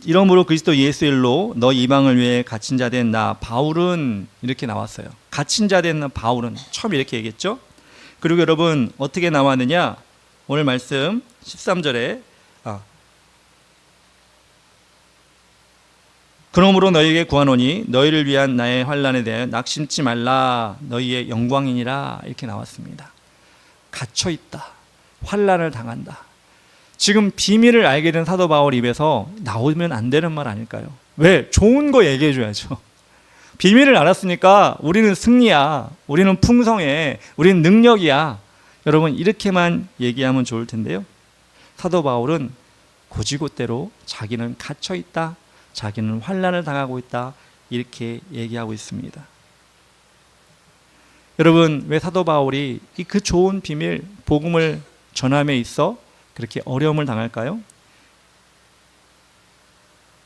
이러므로 그리스도 예수 일로 너 이방을 위해 갇힌 자 된 나 바울은, 이렇게 나왔어요. 갇힌 자 된 나 바울은, 처음 이렇게 얘기했죠. 그리고 여러분 어떻게 나왔느냐, 오늘 말씀 13절에 그러므로 너희에게 구하노니 너희를 위한 나의 환난에 대해 낙심치 말라, 너희의 영광이니라, 이렇게 나왔습니다. 갇혀있다, 환난을 당한다. 지금 비밀을 알게 된 사도 바울 입에서 나오면 안 되는 말 아닐까요? 왜? 좋은 거 얘기해 줘야죠. 비밀을 알았으니까 우리는 승리야, 우리는 풍성해, 우리는 능력이야. 여러분 이렇게만 얘기하면 좋을 텐데요. 사도 바울은 고지곳대로 자기는 갇혀있다, 자기는 환난을 당하고 있다, 이렇게 얘기하고 있습니다. 여러분, 왜 사도 바울이 그 좋은 비밀, 복음을 전함에 있어 그렇게 어려움을 당할까요?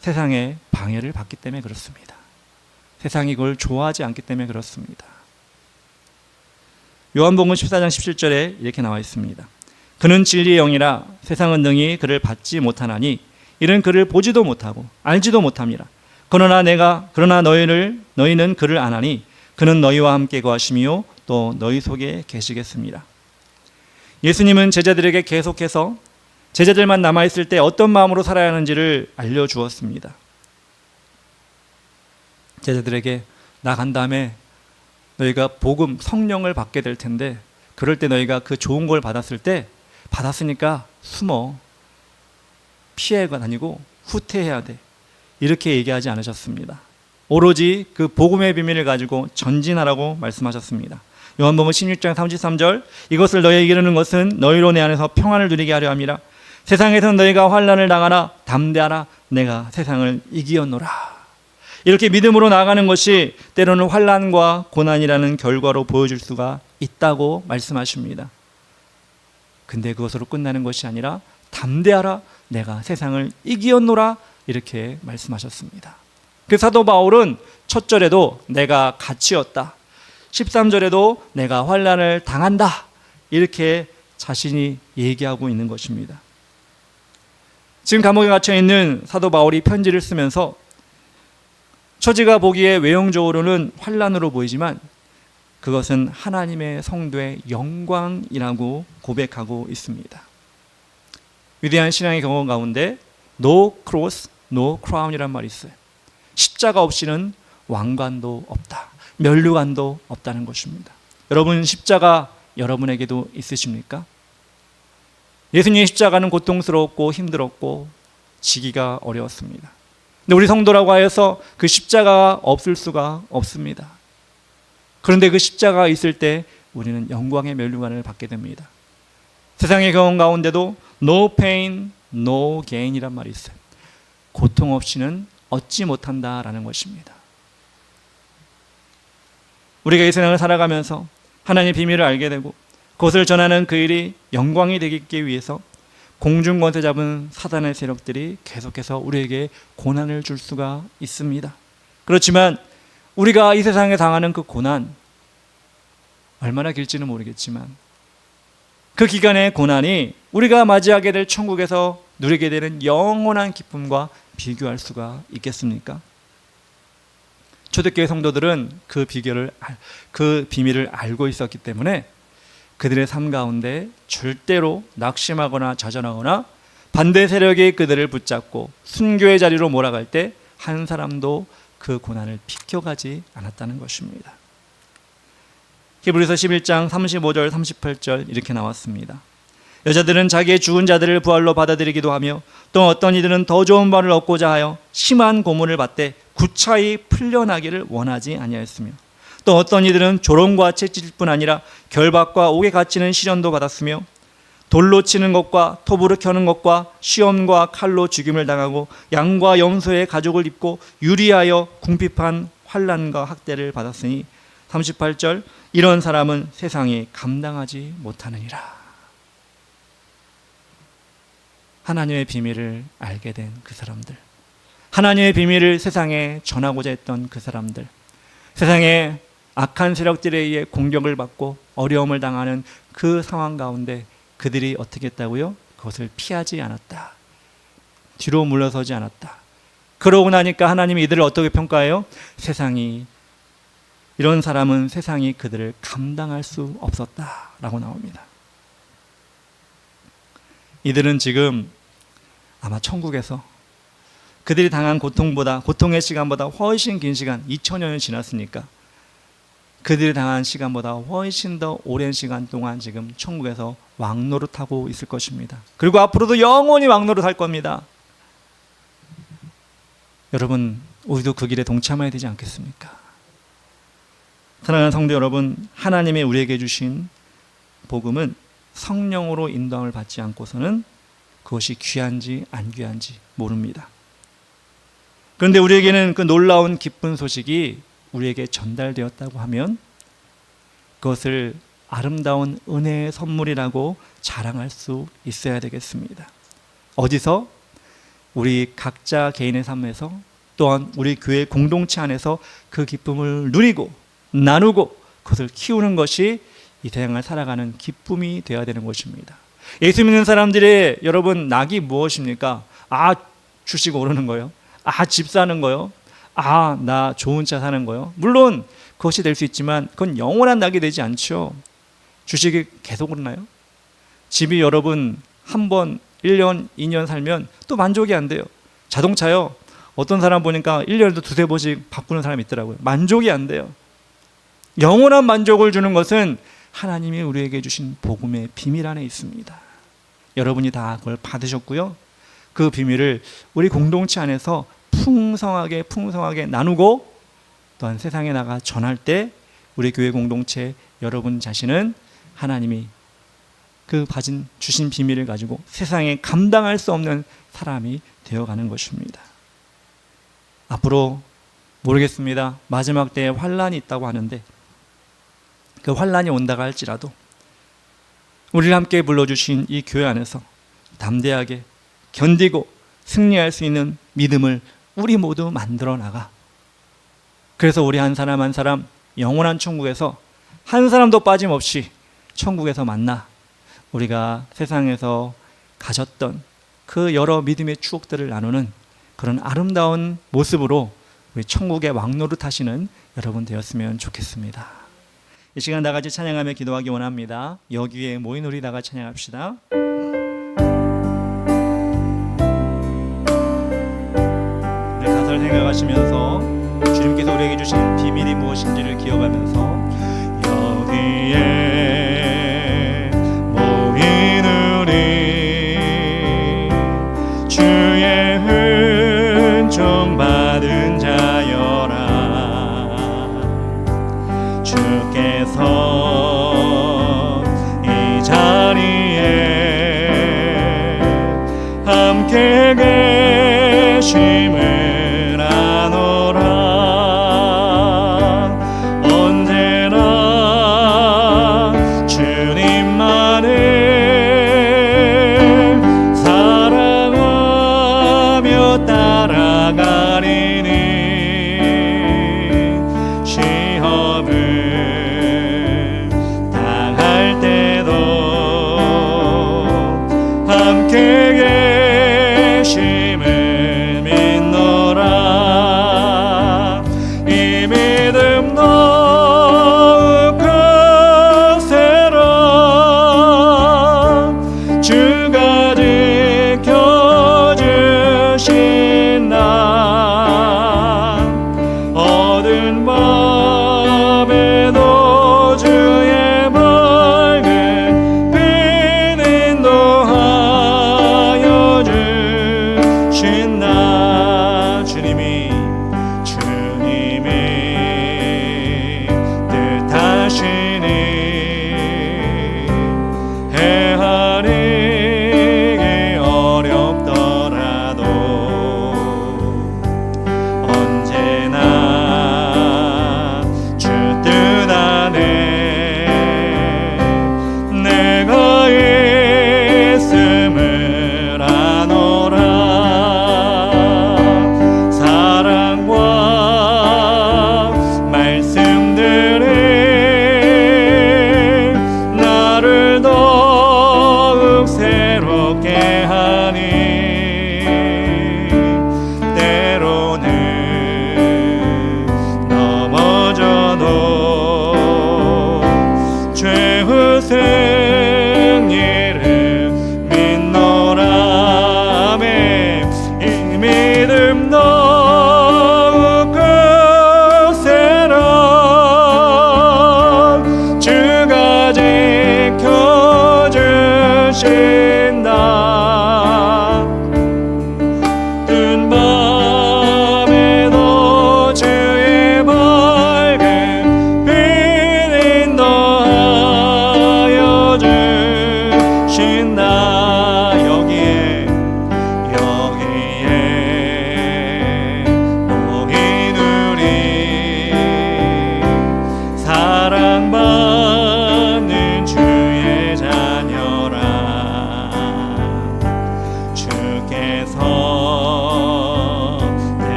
세상에 방해를 받기 때문에 그렇습니다. 세상이 그걸 좋아하지 않기 때문에 그렇습니다. 요한복음 14장 17절에 이렇게 나와 있습니다. 그는 진리의 영이라 세상은 능히 그를 받지 못하나니 이는 그를 보지도 못하고 알지도 못함이라. 그러나 너희는 그를 아나니 그는 너희와 함께 거하시며 또 너희 속에 계시겠습니다. 예수님은 제자들에게 계속해서 제자들만 남아있을 때 어떤 마음으로 살아야 하는지를 알려주었습니다. 제자들에게 나 간 다음에 너희가 복음, 성령을 받게 될 텐데 그럴 때 너희가 그 좋은 걸 받았으니까 숨어 피해가 다니고 후퇴해야 돼. 이렇게 얘기하지 않으셨습니다. 오로지 그 복음의 비밀을 가지고 전진하라고 말씀하셨습니다. 요한복음 16장 33절 이것을 너희에게 이르는 것은 너희로 내 안에서 평안을 누리게 하려 함이라. 세상에서는 너희가 환난을 당하나 담대하라. 내가 세상을 이기었노라. 이렇게 믿음으로 나아가는 것이 때로는 환난과 고난이라는 결과로 보여질 수가 있다고 말씀하십니다. 근데 그것으로 끝나는 것이 아니라 담대하라. 내가 세상을 이기었노라. 이렇게 말씀하셨습니다. 그 사도 바울은 첫 절에도 내가 갇히었다. 13절에도 내가 환난을 당한다. 이렇게 자신이 얘기하고 있는 것입니다. 지금 감옥에 갇혀 있는 사도 바울이 편지를 쓰면서 처지가 보기에 외형적으로는 환난으로 보이지만 그것은 하나님의 성도의 영광이라고 고백하고 있습니다. 위대한 신앙의 경험 가운데 No cross, no crown이란 말이 있어요. 십자가 없이는 왕관도 없다. 면류관도 없다는 것입니다. 여러분, 십자가 여러분에게도 있으십니까? 예수님의 십자가는 고통스러웠고 힘들었고 지기가 어려웠습니다. 근데 우리 성도라고 하여서 그 십자가가 없을 수가 없습니다. 그런데 그 십자가가 있을 때 우리는 영광의 면류관을 받게 됩니다. 세상의 경험 가운데도 no pain, no gain이란 말이 있어요. 고통 없이는 얻지 못한다라는 것입니다. 우리가 이 세상을 살아가면서 하나님의 비밀을 알게 되고 그것을 전하는 그 일이 영광이 되기 위해서 공중권세 잡은 사단의 세력들이 계속해서 우리에게 고난을 줄 수가 있습니다. 그렇지만 우리가 이 세상에 당하는 그 고난 얼마나 길지는 모르겠지만 그 기간의 고난이 우리가 맞이하게 될 천국에서 누리게 되는 영원한 기쁨과 비교할 수가 있겠습니까? 초대교회 성도들은 그 비밀을 알고 있었기 때문에 그들의 삶 가운데 절대로 낙심하거나 좌절하거나 반대 세력이 그들을 붙잡고 순교의 자리로 몰아갈 때 한 사람도 그 고난을 비켜가지 않았다는 것입니다. 히브리서 11장 35절 38절 이렇게 나왔습니다. 여자들은 자기의 죽은 자들을 부활로 받아들이기도 하며 또 어떤 이들은 더 좋은 바를 얻고자 하여 심한 고문을 받되 구차히 풀려나기를 원하지 아니하였으며 또 어떤 이들은 조롱과 채찍일 뿐 아니라 결박과 옥에 갇히는 시련도 받았으며 돌로 치는 것과 톱으로 켜는 것과 시험과 칼로 죽임을 당하고 양과 염소의 가죽을 입고 유리하여 궁핍한 환난과 학대를 받았으니 38절 이런 사람은 세상이 감당하지 못하느니라. 하나님의 비밀을 알게 된 그 사람들, 하나님의 비밀을 세상에 전하고자 했던 그 사람들, 세상에 악한 세력들에 의해 공격을 받고 어려움을 당하는 그 상황 가운데 그들이 어떻게 했다고요? 그것을 피하지 않았다. 뒤로 물러서지 않았다. 그러고 나니까 하나님이 이들을 어떻게 평가해요? 이런 사람은 세상이 그들을 감당할 수 없었다라고 나옵니다. 이들은 지금 아마 천국에서 그들이 당한 고통의 시간보다 훨씬 긴 시간, 2000년이 지났으니까 그들이 당한 시간보다 훨씬 더 오랜 시간 동안 지금 천국에서 왕노릇하고 있을 것입니다. 그리고 앞으로도 영원히 왕노릇할 겁니다. 여러분, 우리도 그 길에 동참해야 되지 않겠습니까? 사랑하는 성도 여러분, 하나님이 우리에게 주신 복음은 성령으로 인도함을 받지 않고서는 그것이 귀한지 안 귀한지 모릅니다. 그런데 우리에게는 그 놀라운 기쁜 소식이 우리에게 전달되었다고 하면 그것을 아름다운 은혜의 선물이라고 자랑할 수 있어야 되겠습니다. 어디서? 우리 각자 개인의 삶에서, 또한 우리 교회 공동체 안에서 그 기쁨을 누리고 나누고 그것을 키우는 것이 이 세상을 살아가는 기쁨이 되어야 되는 것입니다. 예수 믿는 사람들의 여러분 낙이 무엇입니까? 주식 오르는 거요. 집 사는 거요. 나 좋은 차 사는 거요. 물론 그것이 될 수 있지만 그건 영원한 낙이 되지 않죠. 주식이 계속 오르나요? 집이 여러분 한 번 1년, 2년 살면 또 만족이 안 돼요. 자동차요. 어떤 사람 보니까 1년에도 두세 번씩 바꾸는 사람이 있더라고요. 만족이 안 돼요. 영원한 만족을 주는 것은 하나님이 우리에게 주신 복음의 비밀 안에 있습니다. 여러분이 다 그걸 받으셨고요. 그 비밀을 우리 공동체 안에서 풍성하게 나누고 또한 세상에 나가 전할 때 우리 교회 공동체 여러분 자신은 하나님이 그 주신 비밀을 가지고 세상에 감당할 수 없는 사람이 되어가는 것입니다. 앞으로 모르겠습니다. 마지막 때에 환란이 있다고 하는데 그 환란이 온다고 할지라도 우리를 함께 불러주신 이 교회 안에서 담대하게 견디고 승리할 수 있는 믿음을 우리 모두 만들어 나가. 그래서 우리 한 사람 한 사람 영원한 천국에서 한 사람도 빠짐없이 천국에서 만나 우리가 세상에서 가졌던 그 여러 믿음의 추억들을 나누는 그런 아름다운 모습으로 우리 천국의 왕노릇하시는 여러분 되었으면 좋겠습니다. 이 시간 다 같이 찬양하며 기도하기 원합니다. 여기 위에 모인 우리 다 같이 찬양합시다. 우리 가사를 생각하시면서 주님께서 우리에게 주신 비밀이 무엇인지를 기억하면서 여기에 모인 우리 주의 은총 받은 자여라. 주께서 이 자리에 함께 계심을 아노라.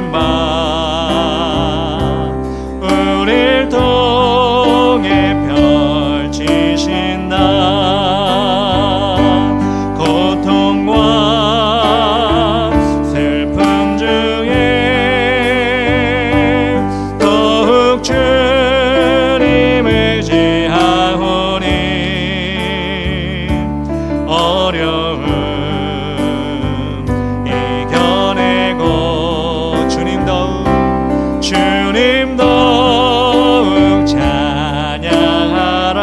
마 우릴 통해 펼치신다 고통과 슬픔 중에 더욱 주님 의지하오니 어려움 이겨내고 주님 더욱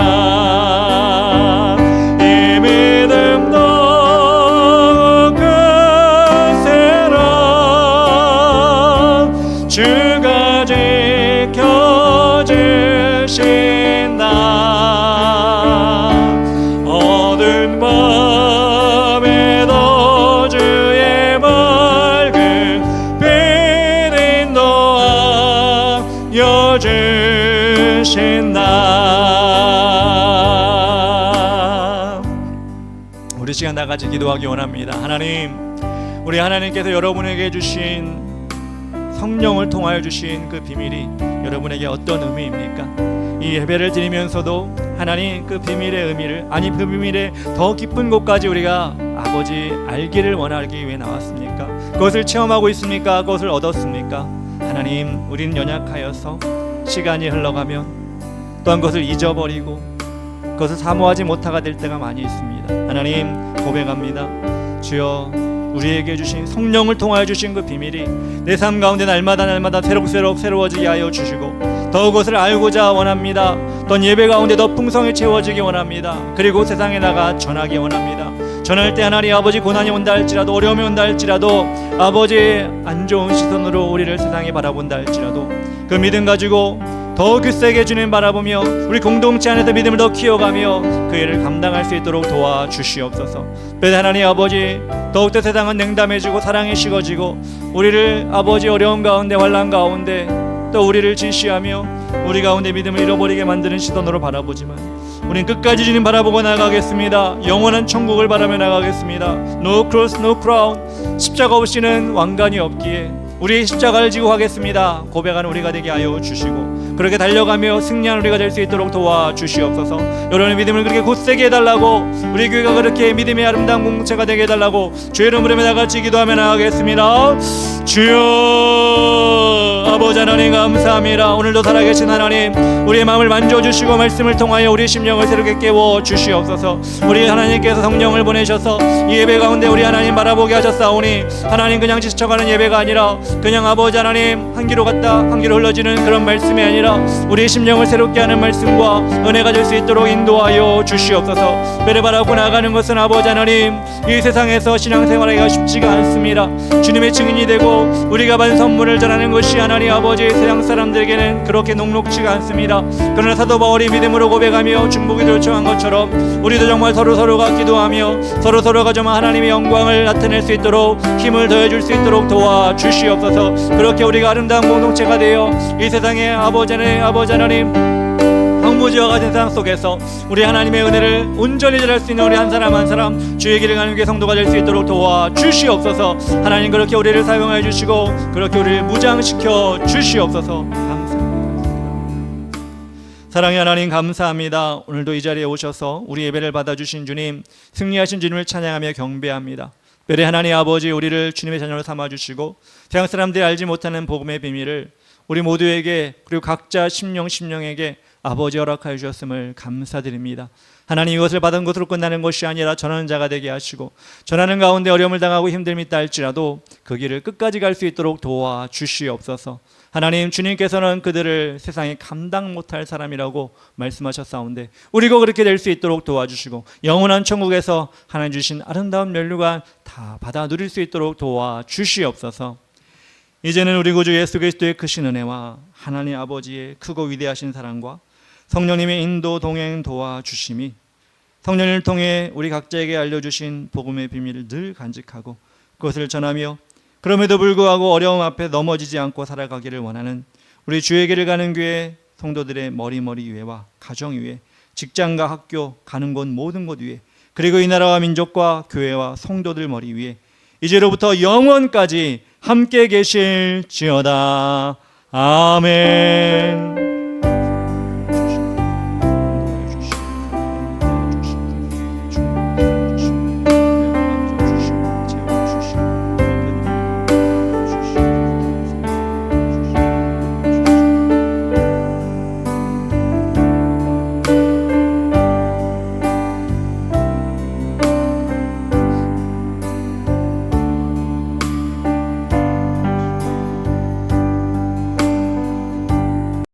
찬양하라 이 믿음 더욱 크세라 주가 지켜주신다 어두운 밤에도 주의 밝은 빛 인도하여 주신다. 우리 시간 다 같이 기도하기 원합니다. 하나님, 우리 하나님께서 여러분에게 주신 성령을 통하여 주신 그 비밀이 여러분에게 어떤 의미입니까? 이 예배를 드리면서도 하나님 그 비밀의 의미를 그 비밀의 더 깊은 곳까지 우리가 아버지 알기를 원하기 위해 나왔습니까? 그것을 체험하고 있습니까? 그것을 얻었습니까? 하나님, 우리는 연약하여서 시간이 흘러가면 또한 그것을 잊어버리고 그것을 사모하지 못하게 될 때가 많이 있습니다. 하나님, 고백합니다. 주여, 우리에게 주신 성령을 통하여 주신 그 비밀이 내 삶 가운데 날마다 새로워지게 하여 주시고 더욱 그것을 알고자 원합니다. 또한 예배 가운데 더 풍성히 채워지기 원합니다. 그리고 세상에 나가 전하기 원합니다. 전할 때 하나님 아버지 고난이 온다 할지라도 어려움이 온다 할지라도 아버지 안 좋은 시선으로 우리를 세상에 바라본다 할지라도 그 믿음 가지고 더 굳세게 주님 바라보며 우리 공동체 안에서 믿음을 더 키워가며 그 일을 감당할 수 있도록 도와주시옵소서. 하나님 아버지, 더욱더 세상은 냉담해지고 사랑이 식어지고 우리를 아버지 어려움 가운데 환난 가운데 또 우리를 질시하며 우리 가운데 믿음을 잃어버리게 만드는 시선으로 바라보지만 우린 끝까지 주님 바라보고 나가겠습니다. 영원한 천국을 바라며 나가겠습니다. No cross, no crown. 십자가 없이는 왕관이 없기에 우리의 십자가를 지고 가겠습니다. 고백하는 우리가 되게 하여 주시고 그렇게 달려가며 승리하는 우리가 될 수 있도록 도와주시옵소서. 여러분의 믿음을 그렇게 굳세게 해달라고 우리 교회가 그렇게 믿음의 아름다운 공동체가 되게 해달라고 주의 이름으로 다같이 기도하며 나가겠습니다. 주여, 아버지 하나님 감사합니다. 오늘도 살아계신 하나님, 우리의 마음을 만져주시고 말씀을 통하여 우리 심령을 새롭게 깨워 주시옵소서. 우리 하나님께서 성령을 보내셔서 이 예배 가운데 우리 하나님 바라보게 하셨사오니 하나님 그냥 지쳐가는 예배가 아니라 그냥 아버지 하나님 한 귀로 갔다 한 귀로 흘러지는 그런 말씀이 아니라 우리의 심령을 새롭게 하는 말씀과 은혜가 될 수 있도록 인도하여 주시옵소서. 배를 바라고 나가는 것은 아버지 하나님 이 세상에서 신앙생활하기가 쉽지가 않습니다. 주님의 증인이 되고 우리가 받은 선물을 전하는 것이 하나님 아버지 세상 사람들에게는 그렇게 녹록지가 않습니다. 그러나 사도 바울이 믿음으로 고백하며 중보기 요청한 것처럼 우리도 정말 서로가 기도하며 서로가 정말 하나님의 영광을 나타낼 수 있도록 힘을 더해줄 수 있도록 도와주시옵소서. 그렇게 우리가 아름다운 공동체가 되어 이 세상에 아버지 하나님 황무지와 같은 세상 속에서 우리 하나님의 은혜를 온전히 전할 수 있는 우리 한 사람 한 사람 주의 길을 가는 게 성도가 될 수 있도록 도와주시옵소서. 하나님 그렇게 우리를 사용하여 주시고 그렇게 우리를 무장시켜 주시옵소서. 감사합니다. 사랑의 하나님 감사합니다. 오늘도 이 자리에 오셔서 우리 예배를 받아주신 주님, 승리하신 주님을 찬양하며 경배합니다. 별의 하나님 아버지, 우리를 주님의 자녀로 삼아주시고 세상 사람들이 알지 못하는 복음의 비밀을 우리 모두에게 그리고 각자 심령에게 아버지 허락하여 주셨음을 감사드립니다. 하나님, 이것을 받은 것으로 끝나는 것이 아니라 전하는 자가 되게 하시고 전하는 가운데 어려움을 당하고 힘듦이 있다 할지라도 그 길을 끝까지 갈 수 있도록 도와주시옵소서. 하나님, 주님께서는 그들을 세상에 감당 못할 사람이라고 말씀하셨사온데 우리가 그렇게 될 수 있도록 도와주시고 영원한 천국에서 하나님 주신 아름다운 면류관 다 받아 누릴 수 있도록 도와주시옵소서. 이제는 우리 구주 예수 그리스도의 크신 은혜와 하나님 아버지의 크고 위대하신 사랑과 성령님의 인도 동행 도와주심이 성령을 통해 우리 각자에게 알려주신 복음의 비밀을 늘 간직하고 그것을 전하며 그럼에도 불구하고 어려움 앞에 넘어지지 않고 살아가기를 원하는 우리 주의 길을 가는 교회 성도들의 머리 위에와 가정 위에 직장과 학교 가는 곳 모든 곳 위에 그리고 이 나라와 민족과 교회와 성도들 머리 위에 이제로부터 영원까지 함께 계실지어다. 아멘.